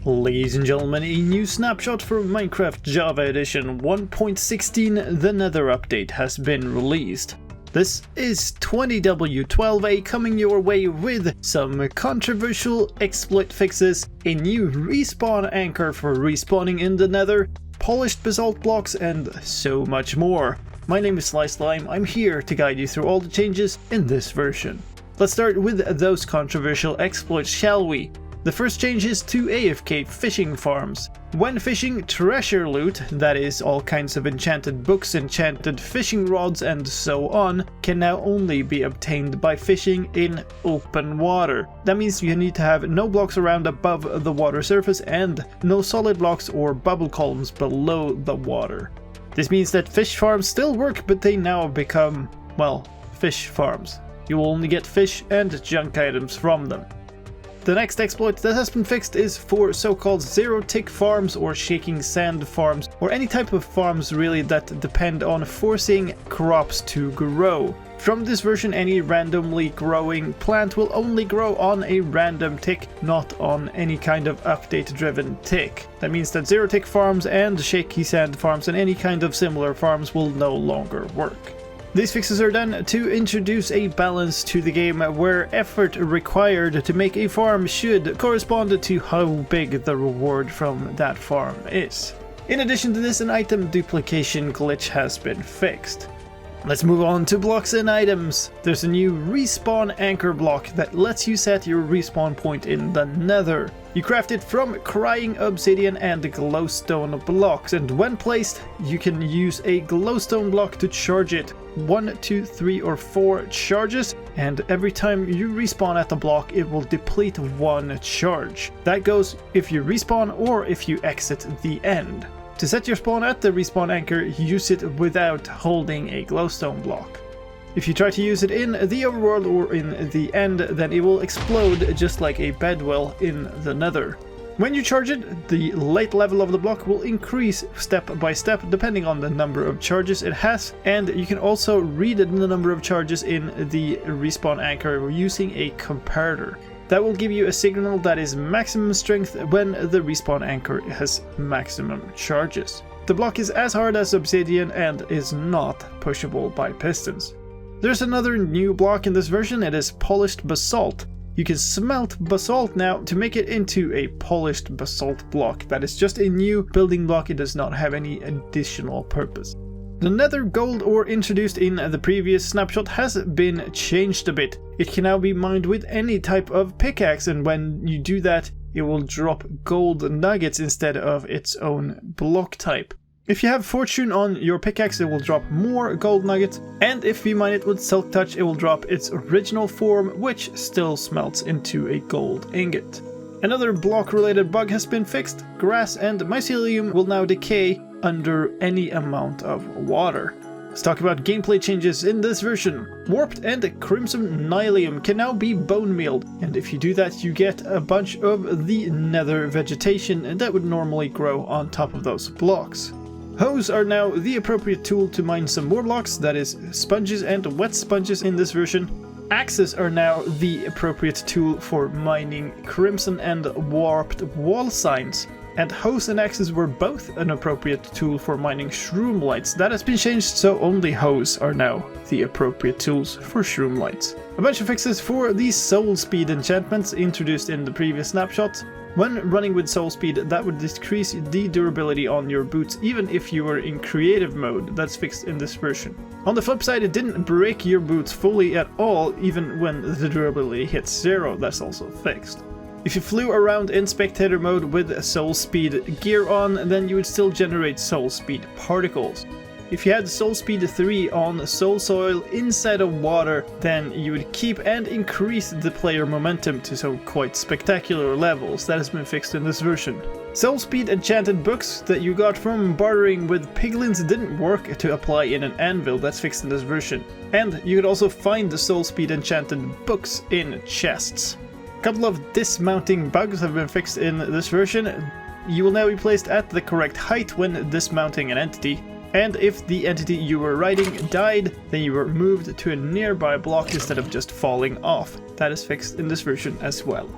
Ladies and gentlemen, a new snapshot for Minecraft Java Edition 1.16, the Nether update, has been released. This is 20w12a coming your way with some controversial exploit fixes, a new respawn anchor for respawning in the Nether, polished basalt blocks, and so much more. My name is slicedlime. I'm here to guide you through all the changes in this version. Let's start with those controversial exploits, shall we? The first change is to AFK fishing farms. When fishing, treasure loot, that is all kinds of enchanted books, enchanted fishing rods and so on, can now only be obtained by fishing in open water. That means you need to have no blocks around above the water surface and no solid blocks or bubble columns below the water. This means that fish farms still work, but they now become, well, fish farms. You will only get fish and junk items from them. The next exploit that has been fixed is for so-called zero-tick farms or shaking sand farms, or any type of farms really that depend on forcing crops to grow. From this version, any randomly growing plant will only grow on a random tick, not on any kind of update-driven tick. That means that zero-tick farms and shaky sand farms and any kind of similar farms will no longer work. These fixes are done to introduce a balance to the game where effort required to make a farm should correspond to how big the reward from that farm is. In addition to this, an item duplication glitch has been fixed. Let's move on to blocks and items. There's a new respawn anchor block that lets you set your respawn point in the Nether. You craft it from crying obsidian and glowstone blocks, and when placed, you can use a glowstone block to charge it 1, 2, 3 or 4 charges, and every time you respawn at the block it will deplete 1 charge. That goes if you respawn or if you exit the end. To set your spawn at the respawn anchor, use it without holding a glowstone block. If you try to use it in the overworld or in the end, then it will explode just like a bedwell in the Nether. When you charge it, the light level of the block will increase step by step depending on the number of charges it has, and you can also read the number of charges in the respawn anchor using a comparator. That will give you a signal that is maximum strength when the respawn anchor has maximum charges. The block is as hard as obsidian and is not pushable by pistons. There's another new block in this version. It is polished basalt. You can smelt basalt now to make it into a polished basalt block. That is just a new building block. It does not have any additional purpose. The nether gold ore introduced in the previous snapshot has been changed a bit. It can now be mined with any type of pickaxe, and when you do that, it will drop gold nuggets instead of its own block type. If you have fortune on your pickaxe, it will drop more gold nuggets, and if you mine it with silk touch, it will drop its original form, which still smelts into a gold ingot. Another block-related bug has been fixed. Grass and mycelium will now decay under any amount of water. Let's talk about gameplay changes in this version. Warped and crimson nylium can now be bone mealed, and if you do that, you get a bunch of the nether vegetation that would normally grow on top of those blocks. Hoes are now the appropriate tool to mine some more blocks, that is sponges and wet sponges in this version. Axes are now the appropriate tool for mining crimson and warped wall signs. And hoes and axes were both an appropriate tool for mining shroom lights. That has been changed, so only hoes are now the appropriate tools for shroom lights. A bunch of fixes for the soul speed enchantments introduced in the previous snapshot. When running with soul speed, that would decrease the durability on your boots even if you were in creative mode. That's fixed in this version. On the flip side, it didn't break your boots fully at all even when the durability hits 0. That's also fixed. If you flew around in spectator mode with soul speed gear on, then you would still generate soul speed particles. If you had soul speed 3 on soul soil inside of water, then you would keep and increase the player momentum to some quite spectacular levels. That has been fixed in this version. Soul speed enchanted books that you got from bartering with piglins didn't work to apply in an anvil. That's fixed in this version. And you could also find the soul speed enchanted books in chests. A couple of dismounting bugs have been fixed in this version. You will now be placed at the correct height when dismounting an entity, and if the entity you were riding died, then you were moved to a nearby block instead of just falling off. That is fixed in this version as well.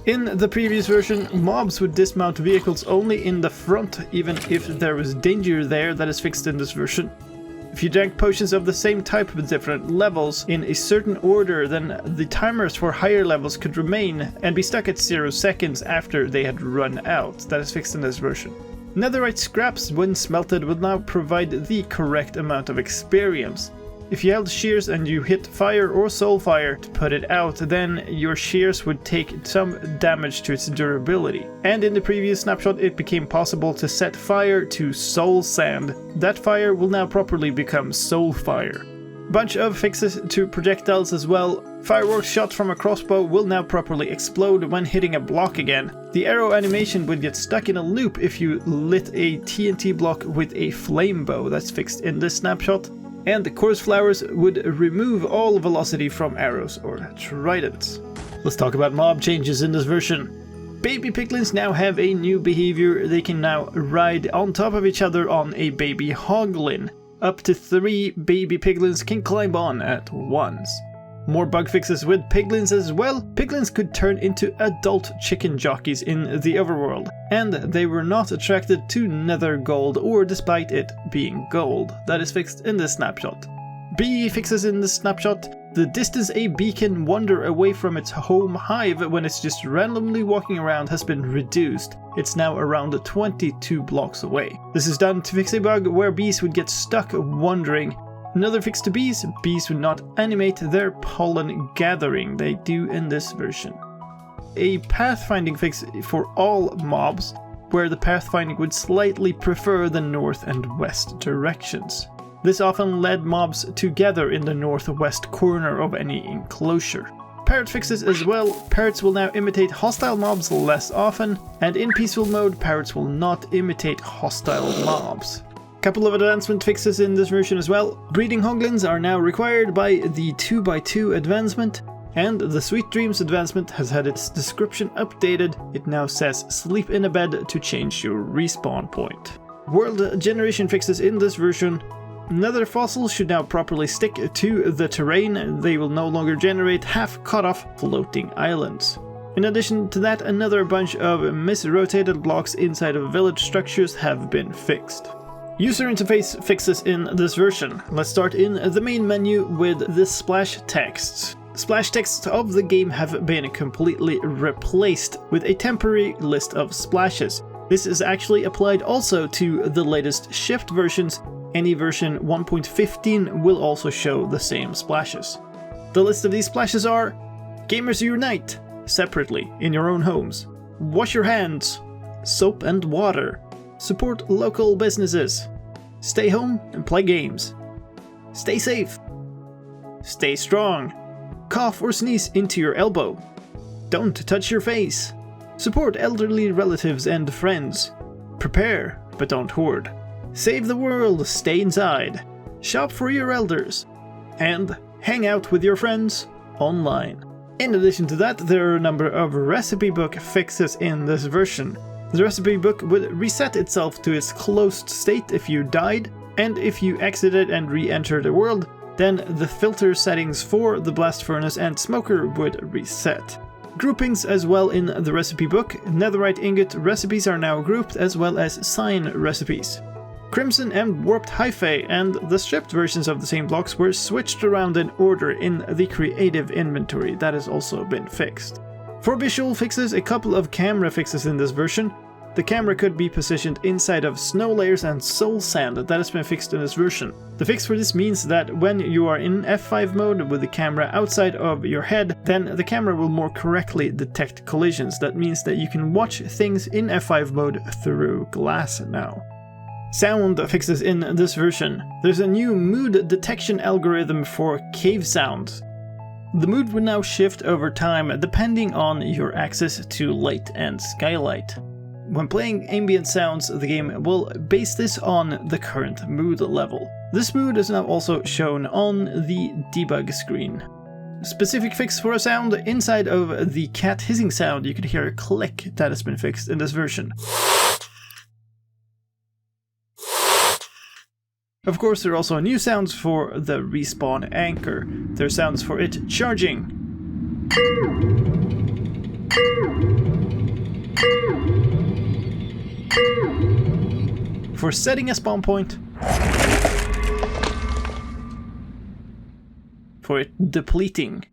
In the previous version, mobs would dismount vehicles only in the front, even if there was danger there. That is fixed in this version. If you drank potions of the same type with different levels in a certain order, then the timers for higher levels could remain and be stuck at 0 seconds after they had run out. That is fixed in this version. Netherite scraps, when smelted, will now provide the correct amount of experience. If you held shears and you hit fire or soul fire to put it out, then your shears would take some damage to its durability. And in the previous snapshot it became possible to set fire to soul sand. That fire will now properly become soul fire. Bunch of fixes to projectiles as well. Fireworks shot from a crossbow will now properly explode when hitting a block again. The arrow animation would get stuck in a loop if you lit a TNT block with a flame bow. That's fixed in this snapshot. And the chorus flowers would remove all velocity from arrows or tridents. Let's talk about mob changes in this version. Baby piglins now have a new behavior. They can now ride on top of each other on a baby hoglin. Up to 3 baby piglins can climb on at once. More bug fixes with piglins as well. Piglins could turn into adult chicken jockeys in the overworld, and they were not attracted to nether gold or despite it being gold. That is fixed in this snapshot. Bee fixes in this snapshot. The distance a bee can wander away from its home hive when it's just randomly walking around has been reduced. It's now around 22 blocks away. This is done to fix a bug where bees would get stuck wandering. Another fix to bees would not animate their pollen gathering. They do in this version. A pathfinding fix for all mobs, where the pathfinding would slightly prefer the north and west directions. This often led mobs to gather in the northwest corner of any enclosure. Parrot fixes as well. Parrots will now imitate hostile mobs less often, and in peaceful mode parrots will not imitate hostile mobs. Couple of advancement fixes in this version as well. Breeding hoglins are now required by the 2x2 advancement, and the Sweet Dreams advancement has had its description updated. It now says sleep in a bed to change your respawn point. World generation fixes in this version. Nether fossils should now properly stick to the terrain. They will no longer generate half-cut-off floating islands. In addition to that, another bunch of misrotated blocks inside of village structures have been fixed. User interface fixes in this version. Let's start in the main menu with the splash texts. Splash texts of the game have been completely replaced with a temporary list of splashes. This is actually applied also to the latest shift versions. Any version 1.15 will also show the same splashes. The list of these splashes are: Gamers Unite, separately in your own homes. Wash your hands. Soap and water. Support local businesses. Stay home and play games. Stay safe. Stay strong. Cough or sneeze into your elbow. Don't touch your face. Support elderly relatives and friends. Prepare, but don't hoard. Save the world, stay inside. Shop for your elders. And hang out with your friends online. In addition to that, there are a number of recipe book fixes in this version. The recipe book would reset itself to its closed state if you died, and if you exited and re-entered the world, then the filter settings for the blast furnace and smoker would reset. Groupings as well in the recipe book. Netherite ingot recipes are now grouped as well as sign recipes. Crimson and warped hyphae and the stripped versions of the same blocks were switched around in order in the creative inventory. That has also been fixed. For visual fixes, a couple of camera fixes in this version. The camera could be positioned inside of snow layers and soul sand. That has been fixed in this version. The fix for this means that when you are in F5 mode with the camera outside of your head, then the camera will more correctly detect collisions. That means that you can watch things in F5 mode through glass now. Sound fixes in this version. There's a new mood detection algorithm for cave sounds. The mood will now shift over time depending on your access to light and skylight. When playing ambient sounds, the game will base this on the current mood level. This mood is now also shown on the debug screen. Specific fix for a sound: inside of the cat hissing sound you could hear a click. That has been fixed in this version. Of course, there are also new sounds for the respawn anchor. There are sounds for it charging. for setting a spawn point, for it depleting,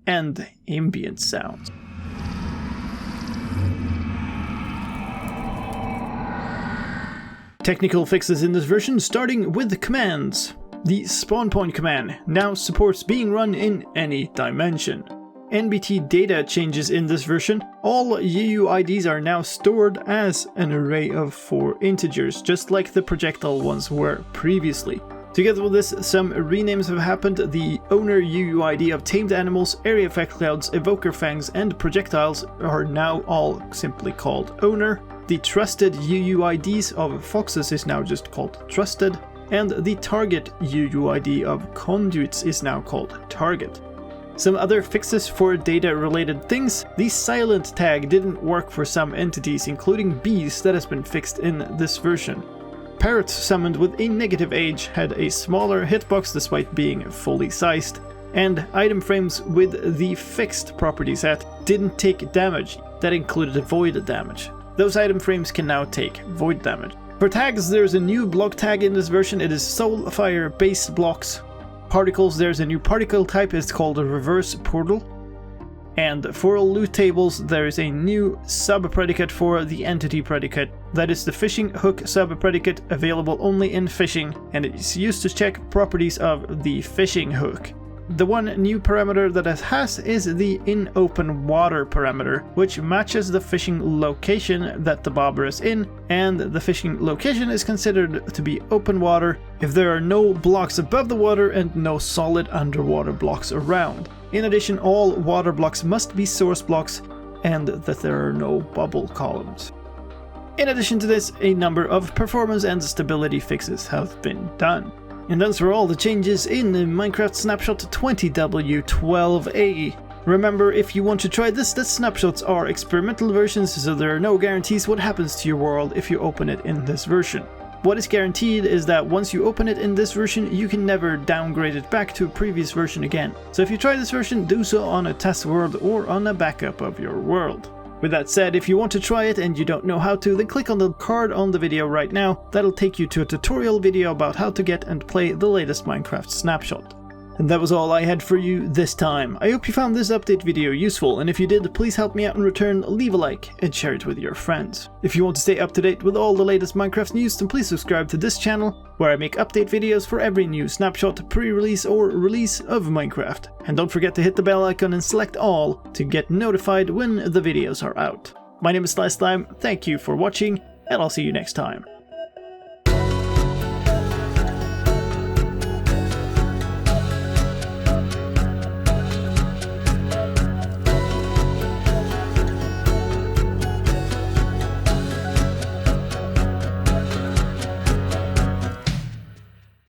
and ambient sounds. Technical fixes in this version, starting with the commands. The spawn point command now supports being run in any dimension. NBT data changes in this version. All UUIDs are now stored as an array of 4 integers, just like the projectile ones were previously. Together with this, some renames have happened. The owner UUID of tamed animals, area effect clouds, evoker fangs, and projectiles are now all simply called owner. The trusted UUIDs of foxes is now just called trusted, and the target UUID of conduits is now called target. Some other fixes for data related things. The silent tag didn't work for some entities, including bees, that has been fixed in this version. Parrots summoned with a negative age had a smaller hitbox despite being fully sized, and item frames with the fixed property set didn't take damage, that included void damage. Those item frames can now take void damage. For tags, there's a new block tag in this version. It is Soulfire base blocks. Particles, there's a new particle type, it's called a reverse portal. And for loot tables, there is a new sub-predicate for the entity predicate. That is the fishing hook sub-predicate, available only in fishing, and it is used to check properties of the fishing hook. The one new parameter that it has is the in open water parameter, which matches the fishing location that the bobber is in, and the fishing location is considered to be open water if there are no blocks above the water and no solid underwater blocks around. In addition, all water blocks must be source blocks and that there are no bubble columns. In addition to this, a number of performance and stability fixes have been done. And those are all the changes in the Minecraft Snapshot 20w12a. Remember, if you want to try this, the snapshots are experimental versions, so there are no guarantees what happens to your world if you open it in this version. What is guaranteed is that once you open it in this version, you can never downgrade it back to a previous version again. So if you try this version, do so on a test world or on a backup of your world. With that said, if you want to try it and you don't know how to, then click on the card on the video right now. That'll take you to a tutorial video about how to get and play the latest Minecraft Snapshot. And that was all I had for you this time. I hope you found this update video useful, and if you did, please help me out in return, leave a like and share it with your friends. If you want to stay up to date with all the latest Minecraft news, then please subscribe to this channel, where I make update videos for every new snapshot, pre-release or release of Minecraft. And don't forget to hit the bell icon and select all to get notified when the videos are out. My name is slicedlime, thank you for watching, and I'll see you next time.